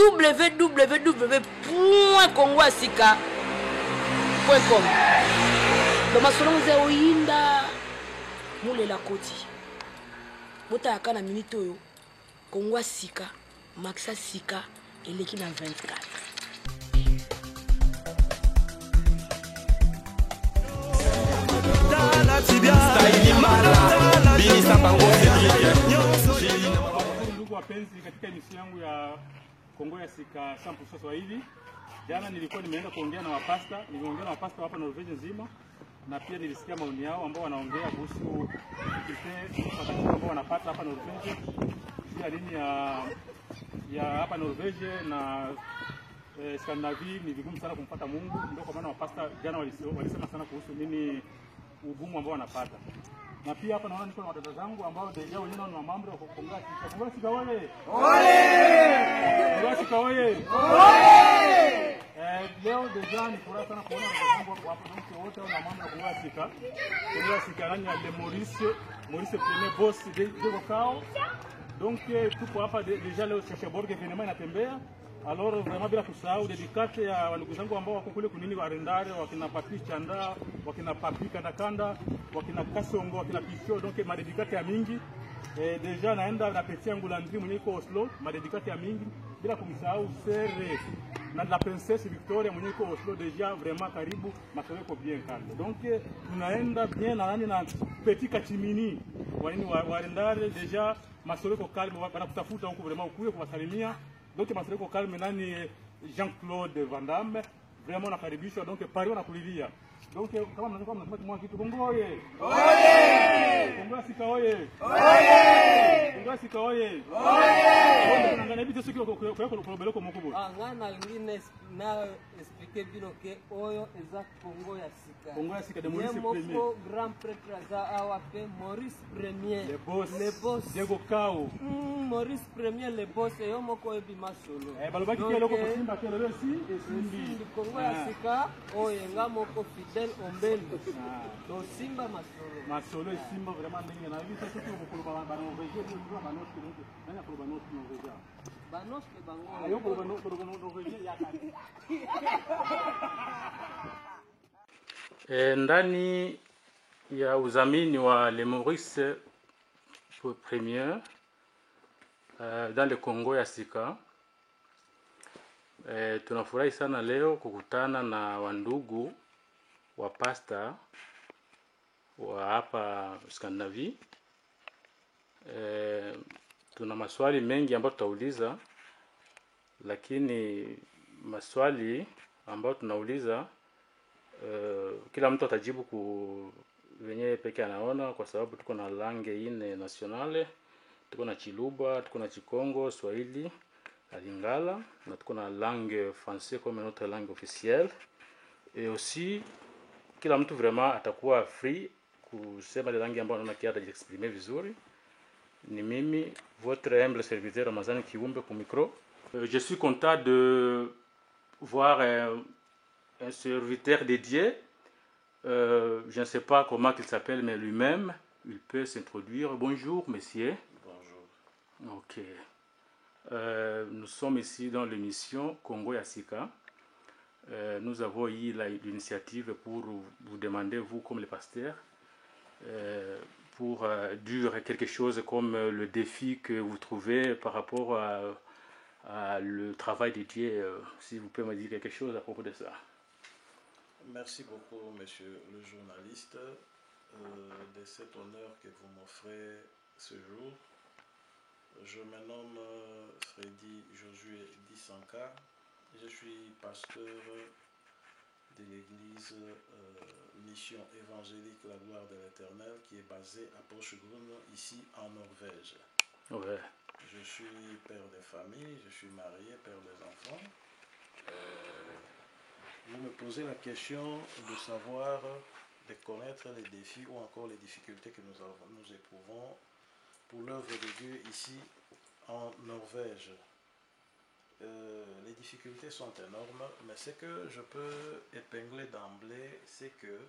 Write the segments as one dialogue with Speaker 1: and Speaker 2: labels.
Speaker 1: www.congoasika.com. Dans ma salon ze oyinda mule la koti. Bota yakana minute oyo Congo Sika, Maxa Sika eleki na 24.
Speaker 2: Ndugu wapenzi, katika emisi yangu ya Kongo ya Sika 100% Swahili, jana nilikuwa nimeenda kuongea na wapasta, niliongea na wapasta hapa Norvege nzima, na pia nilisikia maoni yao ambao wanaongea kuhusu matatizo ambao wanapata hapa Norvege, pia nini ya hapa Norvege na Skandinavia ni vigumu sana kumpata Mungu. Ndio kwa maana wapasta jana walisema sana kuhusu nini ugumu ambao wanapata. Na pia hapa naona niko na wadada zangu ambao deja wenyewe ni mambo ya kukonga Sika. Kongo Sika oye! Oye! Kongo Sika oye! Oye! Leo deja ni furaha sana kuona wadada zangu hapo ndio wote wana mambo ya Kongo Sika. Kongo Sika nani ya Maurice Premier boss de Bocao. Donc tuko hapa deja leo Chercheborg evenement inatembea. Alors vraiment bila kusahau dedicate ya ndugu zangu ambao wako kule kunini warendare, wakina Patrice Chanda, wakina Papi Kandakanda, wakina Kasongo, wakina Pisho, donc ma dedicate ya mingi. Deja naenda na Petit Angulandri mwenye iko Oslo, ma dedicate ya mingi bila kumsahau Sere na la princesse Victoria mwenye iko Oslo, deja vraiment karibu masoko bien calme. Donc tunaenda bien na nani na Petit Kachimini, wanini warendare deja masoko calme wanakutafuta huko vraiment ukuye kuwasalimia. Donc masoko calme nani Jean-Claude Van Damme vraiment nakaribishwa, donc pari wanakulilia. Donc kama mnasema mwa kitu Kongo oye! Oye! Kongo Sika oye! Oye! Kongo Sika oye! Oye! Ngana bitu siki ko beloko mokubwa.
Speaker 3: Ngana ngine na expliquer bino ke oyo eza Kongo ya Sika.
Speaker 2: Kongo ya Sika de Maurice Premier.
Speaker 3: Moko grand prêtre za awape Maurice Premier.
Speaker 2: Le boss. Diego Cao.
Speaker 3: Maurice Premier le boss yo moko ebi masolo.
Speaker 2: Balobaki ke loko kusimba ke lelo si
Speaker 3: esimbi. Kongo ya Sika oyo nga moko Fidel Ombendo. Do simba masolo.
Speaker 2: Masolo esimba vraiment ndenge na bitu siki ko koloba bana Norvege ndio bana Norvege. Nani akoloba Norvege?
Speaker 3: Banos ke bango.
Speaker 2: Ayo koloba Norvege ya kani. Ndani ya uzamini wa Le Maurice Premier dans le Congo ya Sika, tunafurahi sana leo kukutana na wandugu wa pasta wa hapa Skandinavia. Tuna maswali mengi ambayo tutauliza, lakini maswali ambayo tunauliza kila mtu atajibu venye peke anaona, kwa sababu tuko na langue ine nationale, tuko na Chiluba, tuko na Chikongo, Swahili, Lingala, na tuko na langue française comme notre langue officielle. Et aussi kila mtu vraiment atakuwa free kusema ile langue ambayo anaona kiada exprimer vizuri. Ni mimi votre humble serviteur Ramazani Kiumbe pour micro. Je suis content de voir un serviteur dédié. Je ne sais pas comment il s'appelle, mais lui-même, il peut s'introduire. Bonjour, messieurs.
Speaker 4: Bonjour.
Speaker 2: Ok. Nous sommes ici dans l'émission Congo ya Sika. Nous avons eu l'initiative pour vous demander, vous comme les pasteurs, pour dire quelque chose comme le défi que vous trouvez par rapport à le travail dédié. Si vous pouvez me dire quelque chose à propos de ça.
Speaker 4: Merci beaucoup, monsieur le journaliste, de cet honneur que vous m'offrez ce jour. Je me nomme Freddy Josué Dissanka. Je suis pasteur de l'église Mission évangélique La Gloire de l'Éternel qui est basée à Porsgrunn, ici en Norvège.
Speaker 2: Ouais.
Speaker 4: Je suis père de famille, je suis marié, père des enfants. Vous me posez la question de savoir, de connaître les défis ou encore les difficultés que nous éprouvons pour l'œuvre de Dieu ici en Norvège. Les difficultés sont énormes, mais ce que je peux épingler d'emblée, c'est que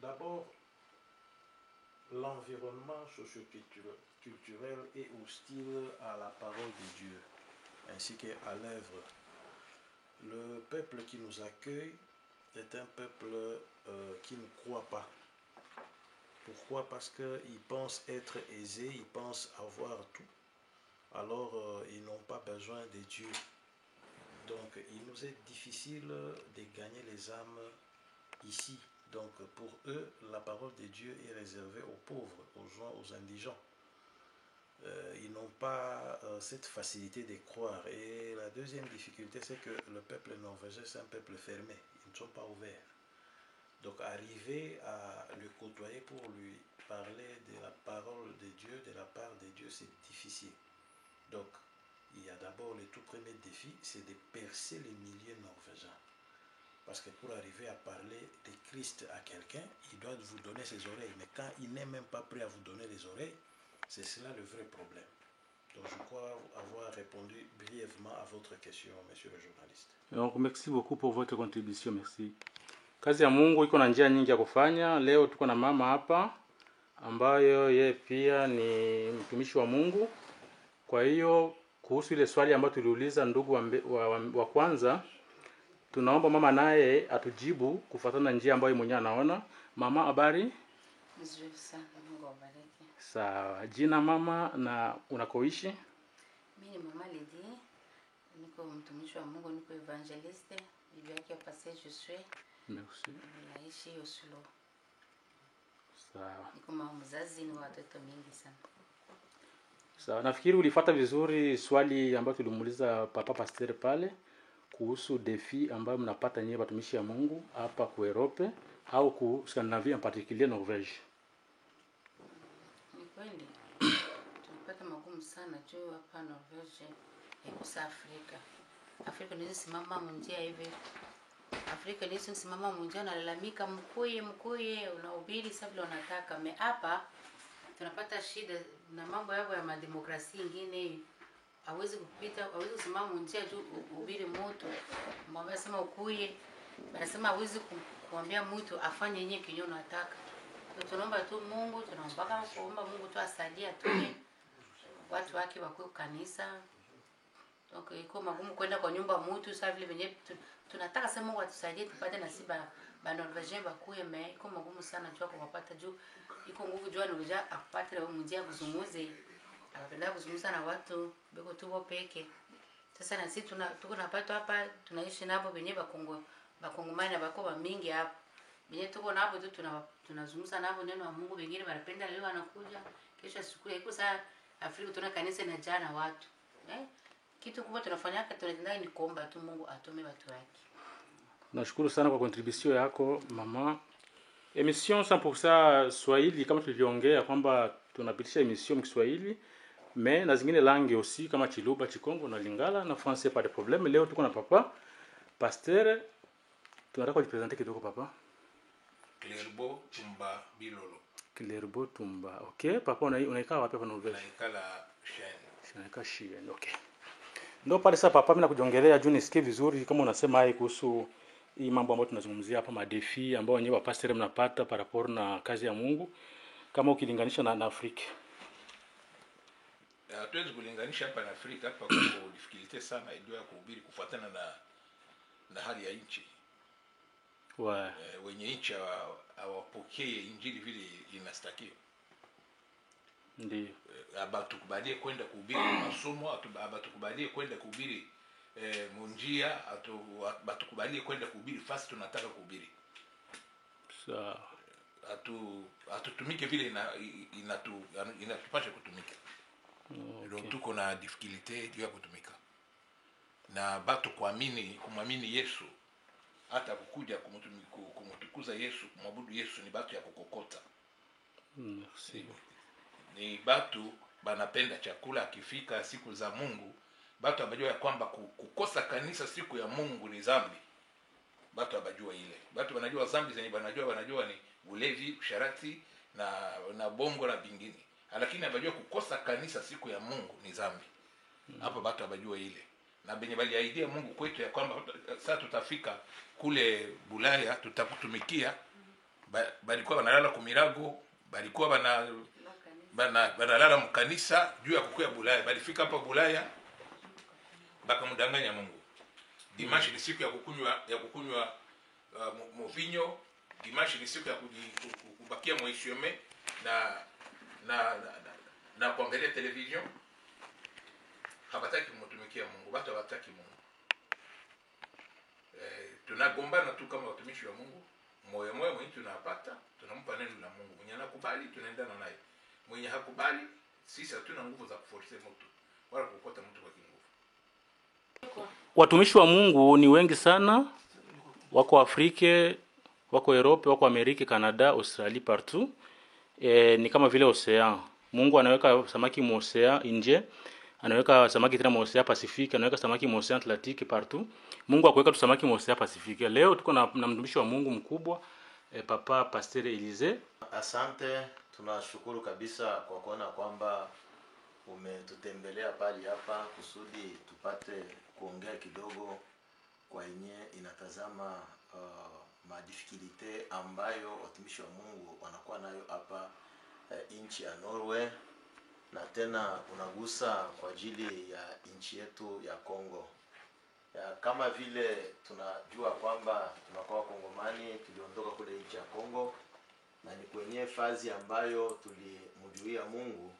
Speaker 4: d'abord, l'environnement socio-culturel est hostile à la parole de Dieu, ainsi qu'à l'œuvre. Le peuple qui nous accueille est un peuple qui ne croit pas. Pourquoi? Parce qu'ils pensent être aisés, ils pensent avoir tout. Alors, ils n'ont pas besoin de Dieu. Donc, il nous est difficile de gagner les âmes ici. Donc, pour eux, la parole de Dieu est réservée aux pauvres, aux gens, aux indigents. Ils n'ont pas cette facilité de croire. Et la deuxième difficulté, c'est que le peuple norvégien, c'est un peuple fermé. Ils ne sont pas ouverts. Donc, arriver à le côtoyer pour lui parler de la parole de Dieu, de la part de Dieu, c'est difficile. Donc, il y a d'abord le tout premier défi, c'est de percer les milieux norvégiens. Parce que pour arriver à parler de Christ à quelqu'un, il doit vous donner ses oreilles. Mais quand il n'est même pas prêt à vous donner les oreilles, c'est cela le vrai problème. Donc je crois avoir répondu brièvement à votre question, monsieur le journaliste.
Speaker 2: Donc merci beaucoup pour votre contribution, merci. Kazi ya Mungu iko na njia nyingi ya kufanya. Leo tuko na mama hapa ambayo yeye pia ni mtumishi wa Mungu. Kwa hiyo kuhusu ile swali ambayo tuliuliza ndugu wa kwanza, tunaomba mama naye atujibu kufuatana na njia ambayo mwenyewe anaona. Mama, habari?
Speaker 5: Nzuri sana, Mungu awabariki.
Speaker 2: Sawa. Jina mama na unakoishi?
Speaker 5: Mimi ni mama Lydie, niko mtumishi wa Mungu, niko evangeliste, bibi yake ya Pasteur Josué.
Speaker 2: Merci.
Speaker 5: Naishi Oslo.
Speaker 2: Sawa.
Speaker 5: Niko mama mzazi, ni watoto mingi sana.
Speaker 2: Sawa. Nafikiri ulifuata vizuri swali ambayo tulimuuliza papa Pasteur pale kuhusu defi ambayo mnapata nyewe watumishi ya Mungu hapa ku Europe au ku Scandinavia en particulier Norvège.
Speaker 5: Ni kweli. Tunapata magumu sana juu hapa Norvège ikusa Afrika. Afrika ndio simama munjia hivi. Afrika ndio simama munjia nalalamika mkuye unahubiri sasa vile unataka. Me hapa tunapata shida na mambo yao ya mademokrasia ingine. Hawezi kupita, hawezi kusimama munjia juu uhubiri mtu. Mwambie sema ukuye. Wanasema hawezi kuambia mtu afanye yenyewe kinyo anataka. Tunaomba tu Mungu, tunaomba kuomba Mungu tu asaidie atume watu wake wakue kanisa. Donc iko magumu kwenda kwa nyumba mtu sasa vile venye tunataka sema Mungu atusaidie tupate nasiba ba Norvège bakuye me iko magumu sana jua kupata juu iko nguvu jua Norvège apate mjia kuzungumze. Anapenda kuzungumza na watu beko tubo peke. Sasa na sisi tuko napata hapa tunaishi nabo venye bakongomani bako ba mingi hapa. Venye tuko nabo tu tunazungumza nabo neno wa Mungu, wengine wanapenda leo wanakuja kesho siku iko saa Afrika tuna kanisa na jana watu. Kitu kubwa tunafanya hapa tunaenda ni kuomba tu Mungu atume watu wake.
Speaker 2: Nashukuru sana kwa contribution yako mama. Emission 100% Swahili kama tulivyoongea kwamba tunapitisha emission Kiswahili mais na zingine langue aussi kama Chiluba, Chikongo na Lingala na français pas de problème. Leo tuko na papa Pasteur, tunataka kujipresenter kidogo papa.
Speaker 6: Clerbo Tumba Bilolo.
Speaker 2: Clerbo Tumba. Okay, papa unaikaa wapi hapa Norvège?
Speaker 6: Naikala Shen.
Speaker 2: Naika Shen. Okay. Ndio pale sasa papa mimi nakujongelea juu nisikie vizuri kama unasema hai kuhusu hii mambo ambayo tunazungumzia hapa, madefi ambao wenyewe pastor mnapata par rapport na kazi ya Mungu kama ukilinganisha na Afrika.
Speaker 6: Hatuwezi kulinganisha hapa na Afrika, hapa kwa difficulty sana ndio ya kuhubiri kufuatana na hali ya nchi. Wenye nchi hawapokee injili vile inastakiwa.
Speaker 2: Ndio.
Speaker 6: Abatukubalie kwenda kuhubiri masomo, abatukubalie kwenda kuhubiri munjia, abatukubalie kwenda kuhubiri fast tunataka kuhubiri.
Speaker 2: Sawa.
Speaker 6: Atutumike vile inatupasha kutumika. Ndio tuko na difficulty juu ya kutumika. Na batu kumwamini Yesu, hata kukuja kumtukuza Yesu, kumwabudu Yesu ni batu ya kukokota.
Speaker 2: Merci.
Speaker 6: Ni batu banapenda chakula akifika siku za Mungu. Batu abajua ya kwamba kukosa kanisa siku ya Mungu ni dhambi. Batu abajua ile. Batu wanajua dhambi zenye wanajua ni ulevi, usharati na bongo na bingine. Lakini abajua kukosa kanisa siku ya Mungu ni dhambi. Hapo batu abajua ile. Na benye baliaidia Mungu kwetu ya kwamba sasa tutafika kule Bulaya tutakutumikia. Balikuwa wanalala kumirago, balikuwa banalala mkanisa juu ya kukuya Bulaya. Balifika hapa Bulaya bakamdanganya Mungu. Dimanche ni siku ya kukunywa movinyo. Dimanche ni siku ya kubakia mwaisheme na kuangalia television. Habataki kumtumikia Mungu, watu habataki Mungu. Tunagombana tu kama watumishi wa Mungu. Moyo mwenye tunapata, tunampa neno la Mungu. Mwenye anakubali tunaendana naye. Mwenye hakubali sisi hatuna nguvu za kuforce mtu wala kukota mtu kwa kinguvu.
Speaker 7: Watumishi wa Mungu ni wengi sana. Wako Afrika, wako Europe, wako Amerika, Canada, Australia, partout. Ni kama vile ocean. Mungu anaweka samaki mu ocean nje, anaweka samaki tena mu ocean Pacific, anaweka samaki mu ocean Atlantique, partout. Mungu akuweka tu samaki mu ocean Pacific. Leo tuko na mtumishi wa Mungu mkubwa, Papa Pasteur Elise.
Speaker 8: Asante, tunashukuru kabisa kwa kuona kwamba umetutembelea pali hapa kusudi tupate kuongea kidogo kwa yenye inatazama madifikilite ambayo watumishi wa Mungu wanakuwa nayo hapa nchi ya Norway, na tena unagusa kwa ajili ya nchi yetu ya Kongo. Kama vile tunajua kwamba tunakuwa Kongomani, tuliondoka kule nchi ya Kongo na ni kwenye fazi ambayo tulimjuia Mungu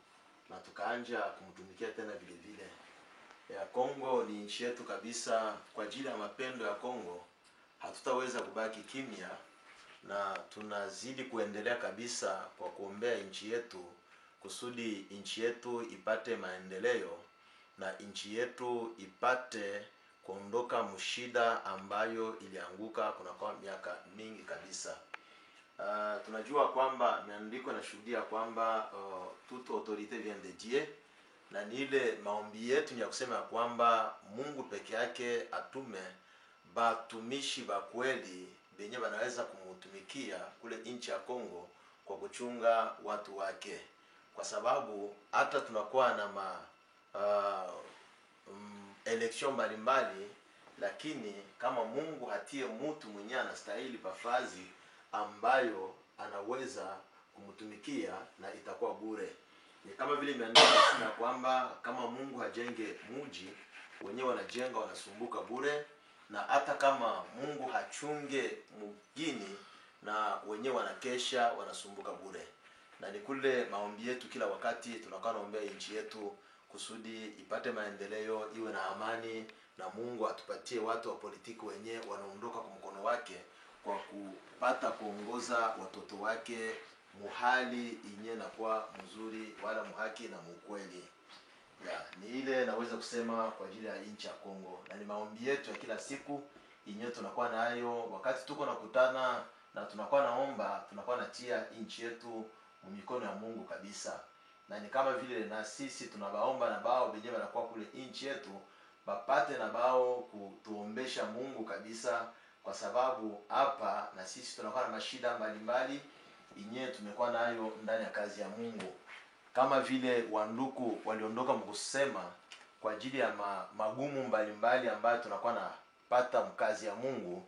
Speaker 8: na tukaanja kumtumikia tena vile vile. Kongo ni nchi yetu kabisa. Kwa ajili ya mapendo ya Kongo hatutaweza kubaki kimya, na tunazidi kuendelea kabisa kwa kuombea nchi yetu kusudi nchi yetu ipate maendeleo na nchi yetu ipate kuondoka mshida ambayo ilianguka kwa miaka mingi kabisa. Tunajua kwamba maandiko yanashuhudia kwamba toute autorité vient de Dieu, na ni ile maombi yetu ya kusema kwamba Mungu peke yake atume batumishi ba kweli benye banaweza kumtumikia kule nchi ya Kongo kwa kuchunga watu wake, kwa sababu hata tunakuwa na election mbalimbali, lakini kama Mungu hatie mtu mwenye anastahili pafazi ambayo anaweza kumtumikia na itakuwa bure. Ni kama vile imeandikwa sana kwamba kama Mungu hajenge mji, wenyewe wanajenga wanasumbuka bure, na hata kama Mungu hachunge mjini, na wenyewe wanakesha wanasumbuka bure. Na ni kule maombi yetu kila wakati tunakuwa naombea nchi yetu kusudi ipate maendeleo, iwe na amani, na Mungu atupatie watu wa politiki wenyewe wanaondoka kwa mkono wake kwa kupata kuongoza watoto wake muhali inye na kwa mzuri wala muhaki na mukweli. Ni ile naweza kusema kwa ajili ya nchi ya Kongo, na ni maombi yetu ya kila siku inye tunakuwa nayo wakati tuko nakutana na tunakuwa naomba, tunakuwa natia nchi yetu mikono ya Mungu kabisa. Na ni kama vile na sisi tunabaomba na bao benye wanakuwa kule nchi yetu bapate na bao kutuombesha Mungu kabisa, kwa sababu hapa na sisi tunakuwa na mashida mbalimbali inye tumekuwa nayo ndani ya kazi ya Mungu. Kama vile wanduku waliondoka mkusema kwa ajili ya magumu mbalimbali ambayo tunakuwa napata mkazi ya Mungu,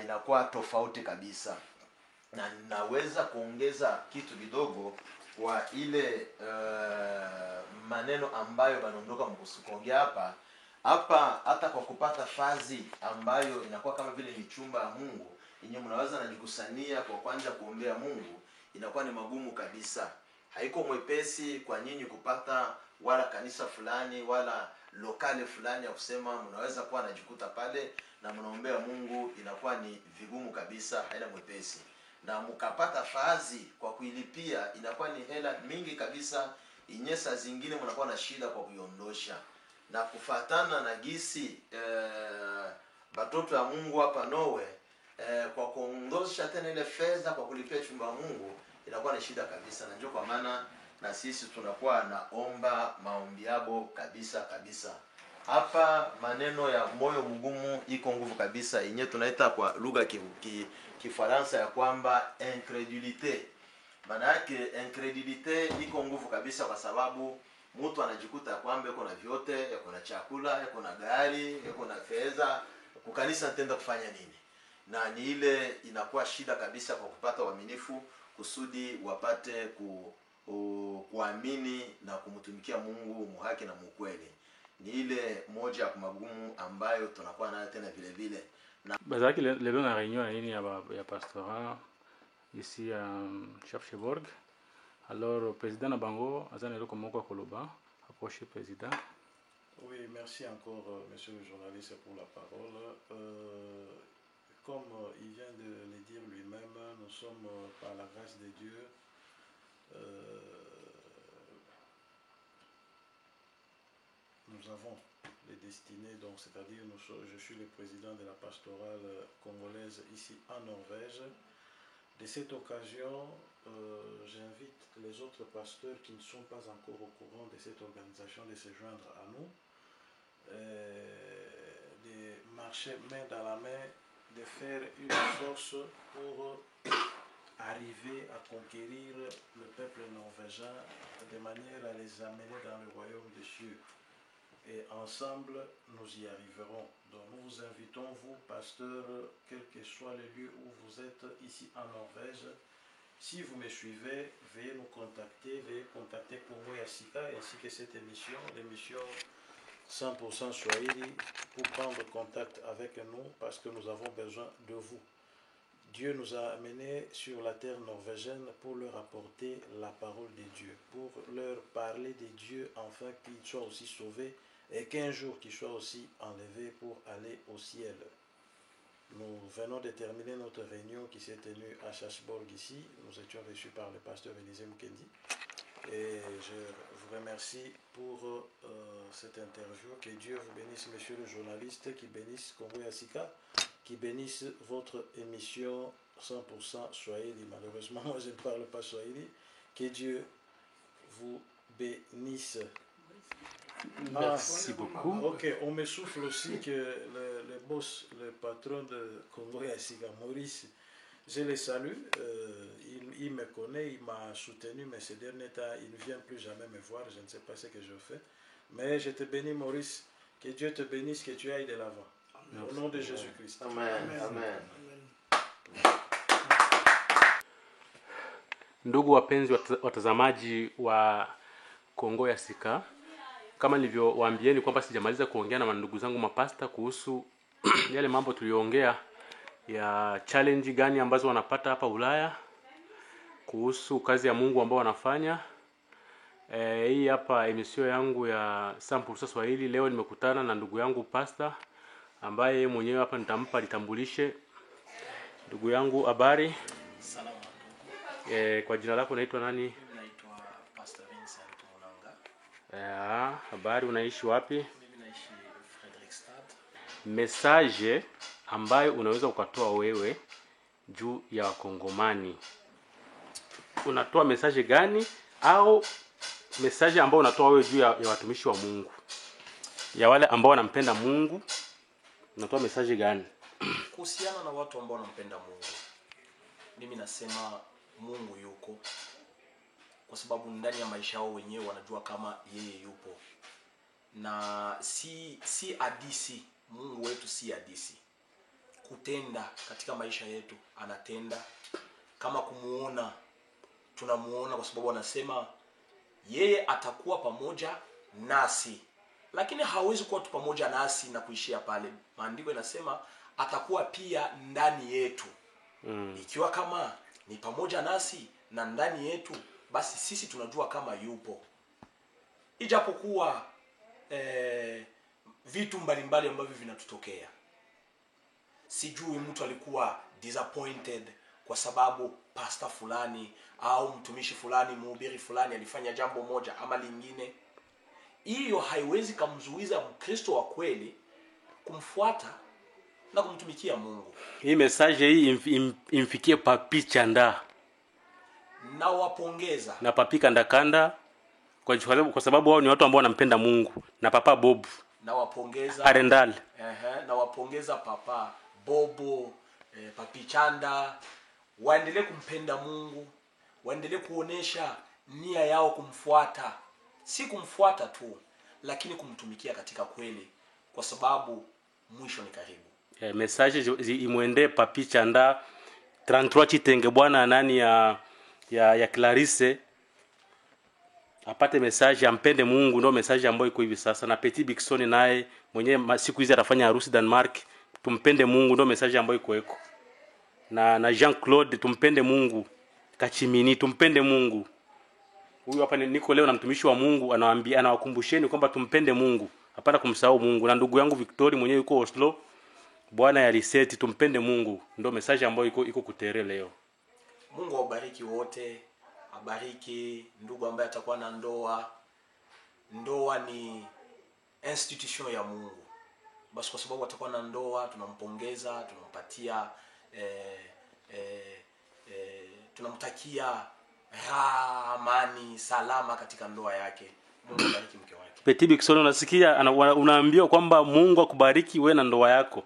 Speaker 8: inakuwa tofauti kabisa. Na naweza kuongeza kitu kidogo kwa ile maneno ambayo wanaondoka mkuongea hapa hata kwa kupata fazi ambayo inakuwa kama vile ni chumba ya Mungu yenye mnaweza najikusania kwa kwanza kuombea Mungu, inakuwa ni magumu kabisa. Haiko mwepesi kwa nyinyi kupata wala kanisa fulani wala lokale fulani ya kusema mnaweza kuwa najikuta pale na mnaombea Mungu, inakuwa ni vigumu kabisa, haina mwepesi. Na mkapata fazi kwa kuilipia inakuwa ni hela mingi kabisa, inyesa zingine mnakuwa na shida kwa kuiondosha. Na kufatana na gisi batoto ya Mungu hapa Norway, kwa kuondosha tena ile fedha kwa kulipia chumba ya Mungu inakuwa ni shida kabisa. Na ndio kwa maana na sisi tunakuwa naomba maombi yabo kabisa kabisa. Hapa maneno ya moyo mgumu iko nguvu kabisa, yenye tunaita kwa lugha Kifaransa ya kwamba incredulité. Maana yake incredulité iko nguvu kabisa, kwa sababu mtu anajikuta kwamba yuko na vyote, yuko na chakula, yuko na gari, yuko na fedha, kukanisa nitenda kufanya nini? Na ni ile inakuwa shida kabisa kwa kupata uaminifu kusudi wapate kuamini na kumtumikia Mungu muhaki na mukweli. Ni ile moja ya magumu ambayo tunakuwa nayo tena vile vile.
Speaker 7: Bazaki lelo na réunion nini ya pastorat ici à Chefcheborg. Alors président Nabango azana loko moko koloba approcher président.
Speaker 4: Oui, merci encore monsieur le journaliste pour la parole. Comme il vient de le dire lui-même, nous sommes par la grâce de Dieu nous avons les destinées, donc c'est-à-dire je suis le président de la pastorale congolaise ici en Norvège. De cette occasion, j'invite les autres pasteurs qui ne sont pas encore au courant de cette organisation de se joindre à nous, de marcher main dans la main, de faire une force pour arriver à conquérir le peuple norvégien de manière à les amener dans le royaume des cieux. Et ensemble, nous y arriverons. Donc nous vous invitons, vous, pasteurs, quel que soit le lieu où vous êtes ici en Norvège. Si vous me suivez, veuillez nous contacter, veuillez contacter Congo Yasika ainsi que cette émission, l'émission 100% Swahili, pour prendre contact avec nous parce que nous avons besoin de vous. Dieu nous a amenés sur la terre norvégienne pour leur apporter la parole de Dieu, pour leur parler de Dieu afin qu'ils soient aussi sauvés et qu'un jour qu'ils soient aussi enlevés pour aller au ciel. Nous venons de terminer notre réunion qui s'est tenue à Chefcheborg ici. Nous étions reçus par le pasteur Élisée Mukendi. Et je vous remercie pour cette interview. Que Dieu vous bénisse, monsieur le journaliste, qui bénisse Congo Yasika, qui bénisse votre émission 100% Swahili. Malheureusement, moi je ne parle pas Swahili. Que Dieu vous bénisse.
Speaker 7: Merci beaucoup.
Speaker 4: Ok, on me souffle aussi que le boss, le patron de Congo Yasika, Maurice, je le salue. Il me connaît, il m'a soutenu, mais ces derniers temps, il ne vient plus jamais me voir. Je ne sais pas ce que je fais. Mais je te bénis, Maurice. Que Dieu te bénisse, que tu ailles de l'avant. Au nom de Jésus-Christ.
Speaker 8: Amen. Amen.
Speaker 7: Ndugu wapenzi watazamaji wa Kongo Yasika, kama nilivyowaambieni kwamba sijamaliza kuongea na ndugu zangu mapasta kuhusu yale mambo tuliyoongea ya challenge gani ambazo wanapata hapa Ulaya, kuhusu kazi ya Mungu ambao wanafanya. Hii hapa emission yangu ya 100% Swahili. Leo nimekutana na ndugu yangu pasta ambaye mwenyewe hapa nitampa litambulishe. Ndugu yangu, habari?
Speaker 9: Salama.
Speaker 7: Kwa jina lako unaitwa nani?
Speaker 9: Naitwa Pastor Vincent Munanga.
Speaker 7: Habari, unaishi wapi?
Speaker 9: Mimi naishi Fredrikstad.
Speaker 7: Message ambayo unaweza ukatoa wewe juu ya Wakongomani, unatoa message gani? Au message ambayo unatoa wewe juu ya watumishi wa Mungu, ya wale ambao wanampenda Mungu, unatoa message gani?
Speaker 9: Kuhusiana na watu ambao wanampenda Mungu, mimi nasema Mungu yuko, kwa sababu ndani ya maisha yao wenyewe wanajua kama yeye yupo. Na si hadisi. Mungu wetu si hadisi. Kutenda katika maisha yetu, anatenda. Kama kumuona, tunamuona, kwa sababu anasema yeye atakuwa pamoja nasi. Lakini hawezi kuwa tu pamoja nasi na kuishia pale. Maandiko yanasema atakuwa pia ndani yetu. Ikiwa kama ni pamoja nasi na ndani yetu, basi sisi tunajua kama yupo. Ijapokuwa vitu mbalimbali ambavyo vinatutokea. Sijui mtu alikuwa disappointed kwa sababu pastor fulani au mtumishi fulani, mhubiri fulani alifanya jambo moja ama lingine. Hiyo haiwezi kumzuiza Mkristo wa kweli kumfuata na kumtumikia Mungu.
Speaker 7: Hii message hii imfikie Papi Chanda.
Speaker 9: Na wapongeza.
Speaker 7: Na Papi Kanda kwa sababu wao ni watu ambao wanampenda Mungu, na Papa Bob.
Speaker 9: Na wapongeza
Speaker 7: Arendal.
Speaker 9: Na wapongeza Papa Bobo, Papi Chanda. Waendelee kumpenda Mungu, waendelee kuonesha nia yao kumfuata. Si kumfuata tu, lakini kumtumikia katika kweli, kwa sababu mwisho ni karibu.
Speaker 7: Message imwende Papi Chanda 33 Chitenge bwana nani ya ya Clarisse apate message ampende Mungu, ndio message ambayo iko hivi sasa. Na Petit Bixon naye mwenyewe siku hizi atafanya harusi Denmark, tumpende Mungu, ndio message ambayo iko. Na Jean Claude tumpende Mungu, Kachimini tumpende Mungu. Huyu hapa niko leo na mtumishi wa Mungu anawaambia, anawakumbusheni kwamba tumpende Mungu, hapana kumsahau Mungu. Na ndugu yangu Victory mwenyewe yuko Oslo, Bwana ya reset, tumpende Mungu, ndio message ambayo iko kutere leo.
Speaker 9: Mungu awabariki wote, abariki ndugu ambaye atakuwa na ndoa. Ndoa ni institution ya Mungu. Basi kwa sababu atakuwa na ndoa, tunampongeza, tunampatia tunamtakia amani, salama katika ndoa yake. Mungu abariki mke wake.
Speaker 7: Petit Bixon, unasikia unaambiwa kwamba Mungu akubariki wewe na ndoa yako.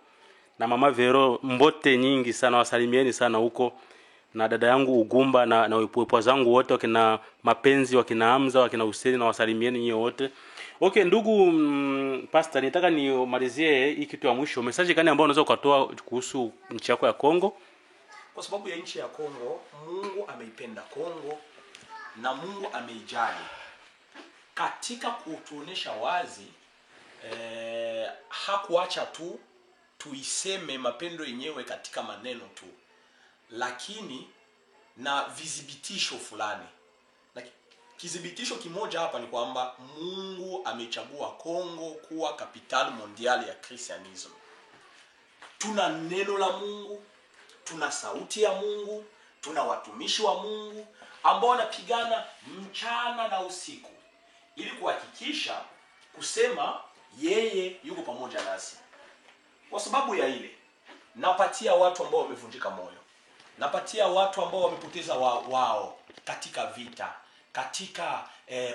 Speaker 7: Na mama Vero mbote nyingi sana, wasalimieni sana huko. Na dada yangu Ugumba na upoepo zangu wote, wakina Mapenzi, wakina Hamza, wakina Hussein, na wasalimieni nyinyi wote. Okay ndugu pastor, nitaka nimalizie hii kitu ya mwisho. Message gani ambayo unaweza kutoa kuhusu nchi yako ya Kongo?
Speaker 9: Kwa sababu ya nchi ya Kongo, Mungu ameipenda Kongo na Mungu ameijali. Katika kutuonesha wazi hakuacha tu tuiseme mapendo yenyewe katika maneno tu, lakini na vizibitisho fulani. Na kizibitisho kimoja hapa ni kwamba Mungu amechagua Kongo kuwa capital mondial ya Christianism. Tuna neno la Mungu, tuna sauti ya Mungu, tuna watumishi wa Mungu ambao wanapigana mchana na usiku ili kuhakikisha kusema yeye yuko pamoja nasi. Kwa sababu ya ile, napatia watu ambao wamevunjika moyo, napatia watu ambao wamepoteza wao katika vita, katika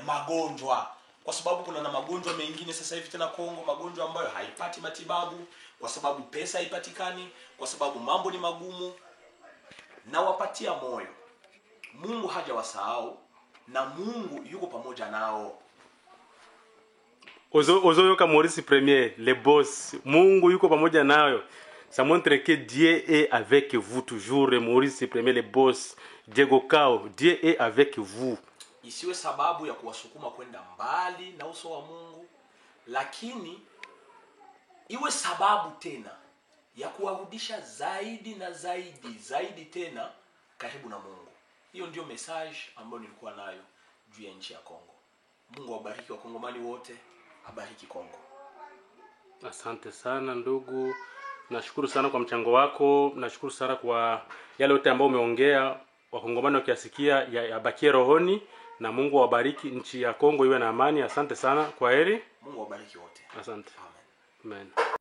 Speaker 9: magonjwa. Kwa sababu kuna na magonjwa mengine sasa hivi tena Kongo, magonjwa ambayo haipati matibabu kwa sababu pesa haipatikani, kwa sababu mambo ni magumu. Na wapatia moyo, Mungu hajawasahau na Mungu yuko pamoja nao.
Speaker 7: Ozoyoka Maurice Premier, le boss, Mungu yuko pamoja nayo. Ça montre que Dieu est avec vous toujours. Maurice Premier, le boss, Diego Kao, Dieu est avec vous.
Speaker 9: Isiwe sababu ya kuwasukuma kwenda mbali na uso wa Mungu, lakini iwe sababu tena ya kuwarudisha zaidi na zaidi tena karibu na Mungu. Hiyo ndio message ambayo nilikuwa nayo juu ya nchi ya Kongo. Mungu awabariki Wakongomani wote, abariki Kongo.
Speaker 7: Asante sana ndugu. Nashukuru sana kwa mchango wako, nashukuru sana kwa yale yote ambayo umeongea. Wakongomani wakiasikia yabakie rohoni, na Mungu awabariki, nchi ya Kongo iwe na amani. Asante sana, kwaheri.
Speaker 9: Mungu awabariki wote.
Speaker 7: Asante.
Speaker 9: Amen.
Speaker 7: Amen.